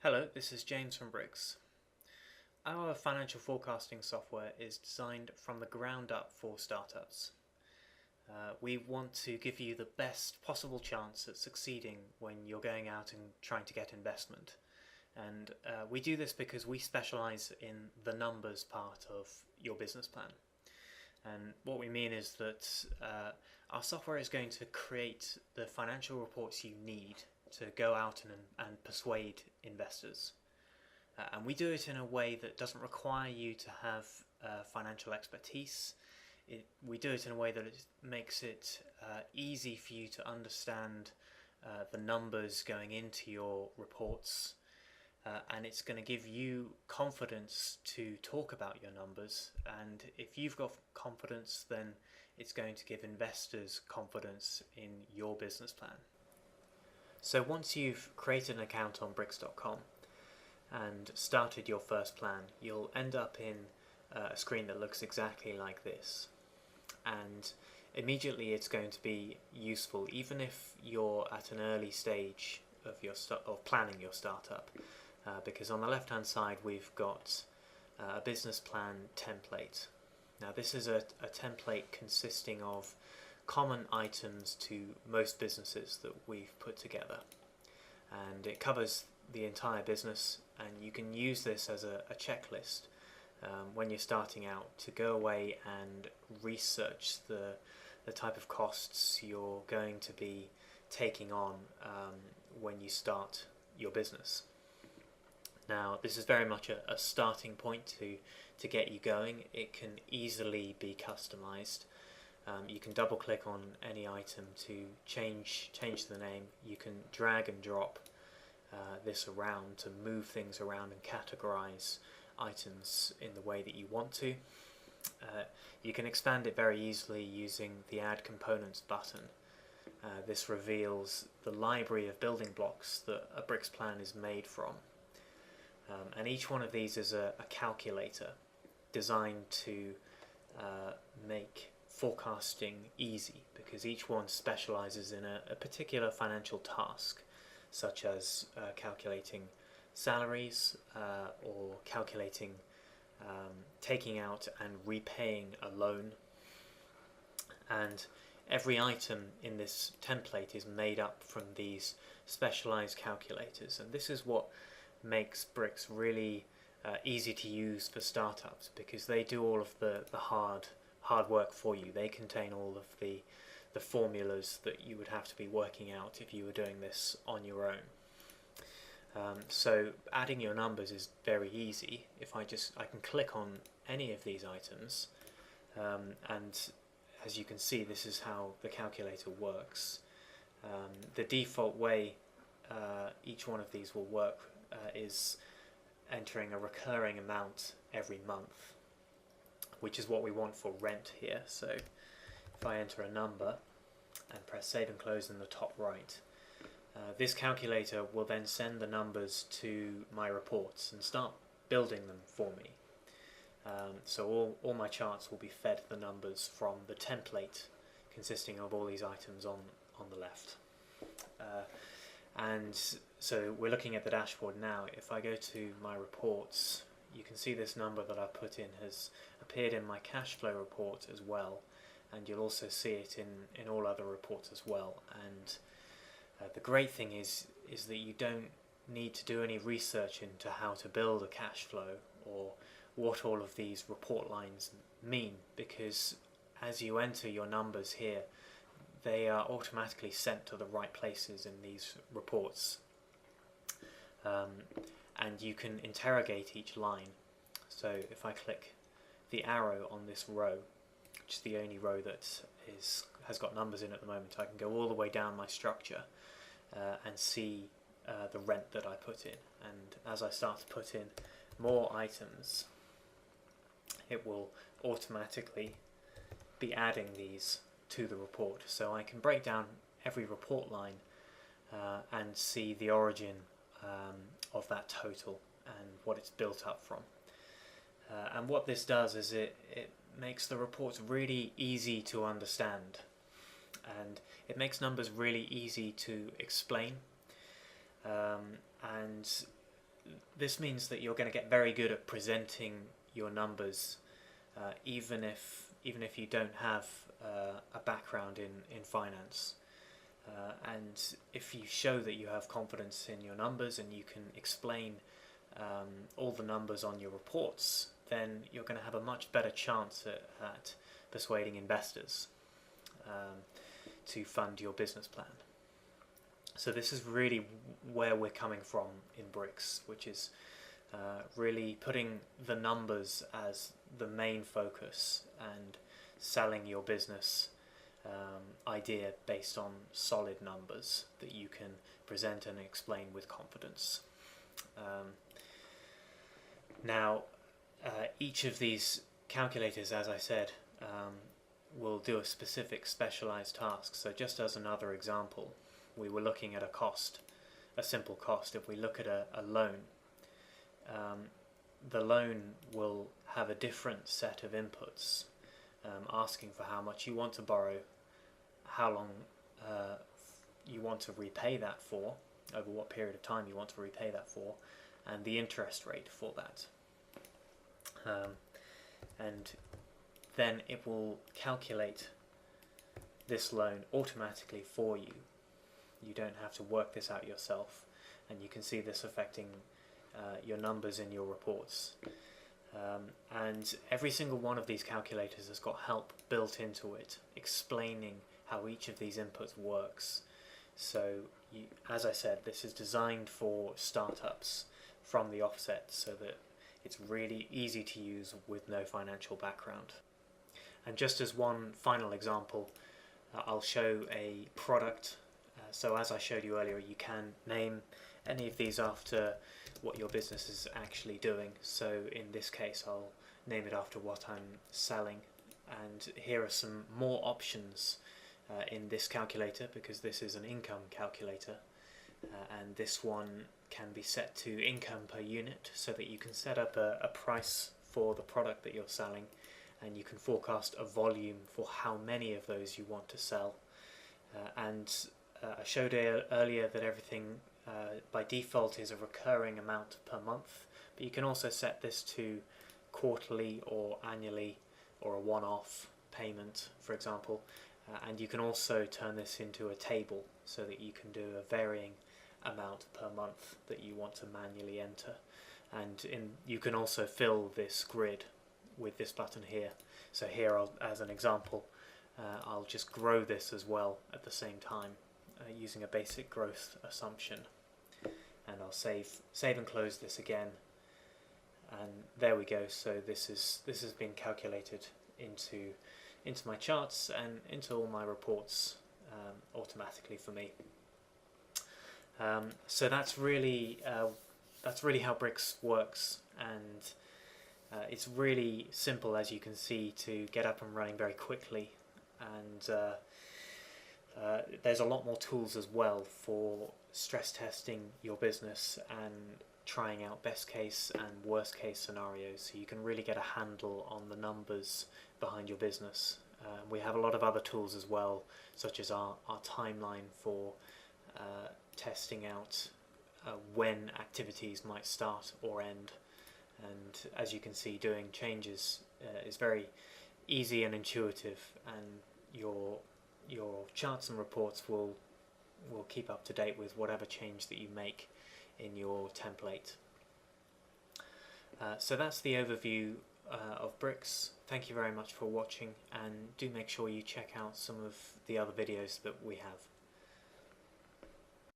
Hello, this is James from Brixx. Our financial forecasting software is designed from the ground up for startups. We want to give you the best possible chance at succeeding when you're going out and trying to get investment. And we do this because we specialize in the numbers part of your business plan. And what we mean is that our software is going to create the financial reports you need to go out and persuade investors. And we do it in a way that doesn't require you to have financial expertise. We do it in a way that it makes it easy for you to understand the numbers going into your reports, and it's going to give you confidence to talk about your numbers. And if you've got confidence, then it's going to give investors confidence in your business plan. So once you've created an account on Brixx.com and started your first plan, you'll end up in a screen that looks exactly like this. And immediately it's going to be useful, even if you're at an early stage of of planning your startup, because on the left hand side we've got a business plan template. Now this is a template consisting of common items to most businesses that we've put together, and it covers the entire business, and you can use this as a checklist when you're starting out to go away and research the type of costs you're going to be taking on when you start your business. Now this is very much a starting point to get you going. It can easily be customized. You can double click on any item to change the name. You can drag and drop this around to move things around and categorize items in the way that you want to. You can expand it very easily using the Add Components button. This reveals the library of building blocks that a Brixx plan is made from. And each one of these is a calculator designed to make forecasting easy, because each one specializes in a particular financial task, such as calculating salaries or calculating taking out and repaying a loan. And every item in this template is made up from these specialized calculators, and this is what makes Brixx really easy to use for startups, because they do all of the hard work for you. They contain all of the formulas that you would have to be working out if you were doing this on your own. So adding your numbers is very easy. If I can click on any of these items, and as you can see, this is how the calculator works. The default way each one of these will work is entering a recurring amount every month, which is what we want for rent here. So if I enter a number and press save and close in the top right, this calculator will then send the numbers to my reports and start building them for me. So all my charts will be fed the numbers from the template consisting of all these items on the left. And so we're looking at the dashboard now. If I go to my reports, you can see this number that I put in has appeared in my cash flow report as well, and you'll also see it in all other reports as well. And the great thing is that you don't need to do any research into how to build a cash flow or what all of these report lines mean, because as you enter your numbers here, they are automatically sent to the right places in these reports. And you can interrogate each line. So if I click the arrow on this row, which is the only row that has got numbers in at the moment, I can go all the way down my structure and see the rent that I put in. And as I start to put in more items, it will automatically be adding these to the report. So I can break down every report line and see the origin of that total and what it's built up from. And what this does is it makes the reports really easy to understand, and it makes numbers really easy to explain, and this means that you're going to get very good at presenting your numbers, even if you don't have a background in finance. And if you show that you have confidence in your numbers and you can explain all the numbers on your reports, then you're going to have a much better chance at persuading investors to fund your business plan. So this is really where we're coming from in Brixx, which is really putting the numbers as the main focus and selling your business idea based on solid numbers that you can present and explain with confidence. Now, each of these calculators, as I said, will do a specific specialized task. So just as another example, we were looking at a simple cost. If we look at a loan, the loan will have a different set of inputs, asking for how much you want to borrow, how long you want to repay that for, over what period of time you want to repay that for, and the interest rate for that. And then it will calculate this loan automatically for you. You don't have to work this out yourself, and you can see this affecting your numbers in your reports. And every single one of these calculators has got help built into it, explaining how each of these inputs works. So, as I said, this is designed for startups from the offset, so that it's really easy to use with no financial background. And just as one final example, I'll show a product. So as I showed you earlier, you can name any of these after what your business is actually doing. So in this case, I'll name it after what I'm selling. And here are some more options in this calculator, because this is an income calculator. And this one can be set to income per unit, so that you can set up a price for the product that you're selling, and you can forecast a volume for how many of those you want to sell. I showed earlier that everything by default is a recurring amount per month, but you can also set this to quarterly or annually, or a one-off payment, for example. And you can also turn this into a table, so that you can do a varying amount per month that you want to manually enter. And you can also fill this grid with this button here. So here, as an example, I'll just grow this as well at the same time, using a basic growth assumption. And I'll save and close this again. And there we go. So this has been calculated into my charts and into all my reports automatically for me. So that's really how Brixx works, and it's really simple, as you can see, to get up and running very quickly. And there's a lot more tools as well for stress testing your business and trying out best case and worst case scenarios, so you can really get a handle on the numbers behind your business. We have a lot of other tools as well, such as our timeline for testing out when activities might start or end. And as you can see, doing changes is very easy and intuitive, and your charts and reports will keep up to date with whatever change that you make in your template. So that's the overview of Brixx. Thank you very much for watching, and do make sure you check out some of the other videos that we have.